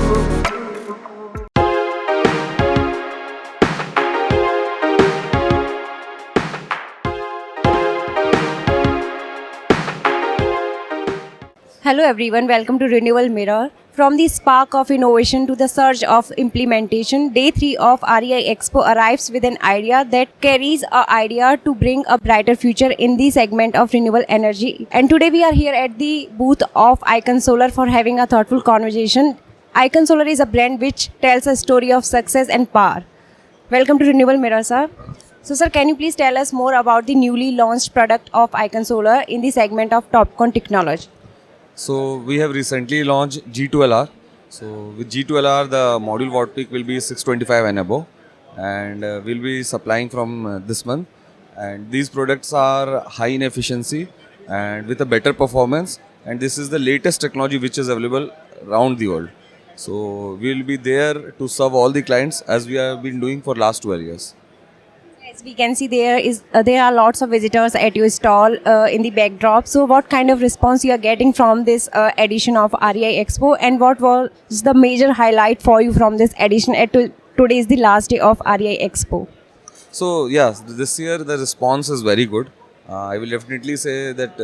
Hello everyone, welcome to Renewal Mirror. From the spark of innovation to the surge of implementation, Day 3 of REI Expo arrives with an idea that carries an idea to bring a brighter future in the segment of renewable energy. And today we are here at the booth of Icon Solar for having a thoughtful conversation. Icon Solar is a brand which tells a story of success and power. Welcome to Renewal Mirror, sir. So, sir, can you please tell us more about the newly launched product of Icon Solar in the segment of TOPCon technology? So we have recently launched G2LR. So with G2LR, the module watt peak will be 625 and above, and we'll be supplying from this month. And these products are high in efficiency and with a better performance. And this is the latest technology which is available around the world. So we'll be there to serve all the clients as we have been doing for last 12 years. As we can see, there are lots of visitors at your stall in the backdrop. So, what kind of response you are getting from this edition of REI Expo, and what was the major highlight for you from this edition? Today is the last day of REI Expo. So yes, this year the response is very good. I will definitely say that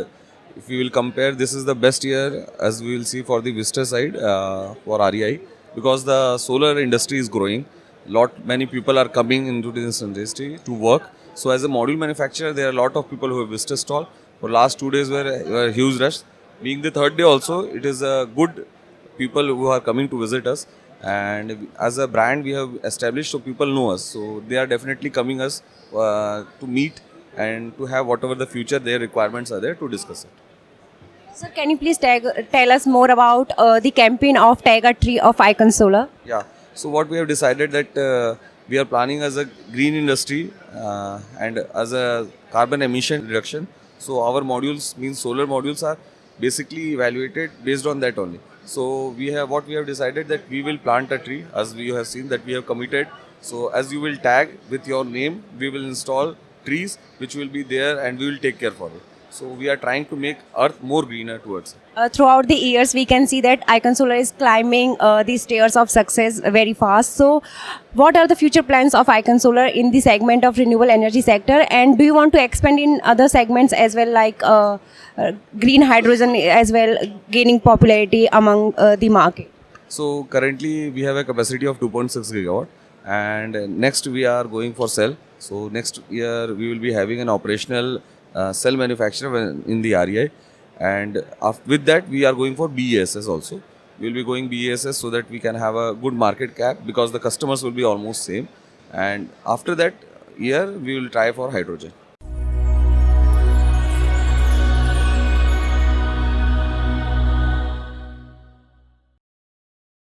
if we will compare, this is the best year as we will see for the visitor side for REI, because the solar industry is growing. Many people are coming into this industry to work. So as a module manufacturer, there are a lot of people who have visited stall. For last 2 days were a huge rush. Being the third day also, it is a good people who are coming to visit us. And as a brand, we have established so people know us. So they are definitely coming us to meet and to have whatever the future their requirements are there to discuss it. Sir, can you please tell us more about the campaign of Tag a Tree of Icon Solar? Yeah. So what we have decided that we are planning as a green industry and as a carbon emission reduction. So our modules, means solar modules, are basically evaluated based on that only. So what we have decided that we will plant a tree, as you have seen that we have committed. So as you will tag with your name, we will install trees which will be there and we will take care for it. So we are trying to make earth more greener towards it. Throughout the years, we can see that Icon Solar is climbing the stairs of success very fast. So, what are the future plans of Icon Solar in the segment of renewable energy sector? And do you want to expand in other segments as well, like green hydrogen as well, gaining popularity among the market? So currently we have a capacity of 2.6 gigawatt, and next we are going for cell. So next year we will be having an operational cell manufacturer in the REI, and with that we are going for BESS also. We will be going BESS so that we can have a good market cap, because the customers will be almost same, and after that year we will try for hydrogen.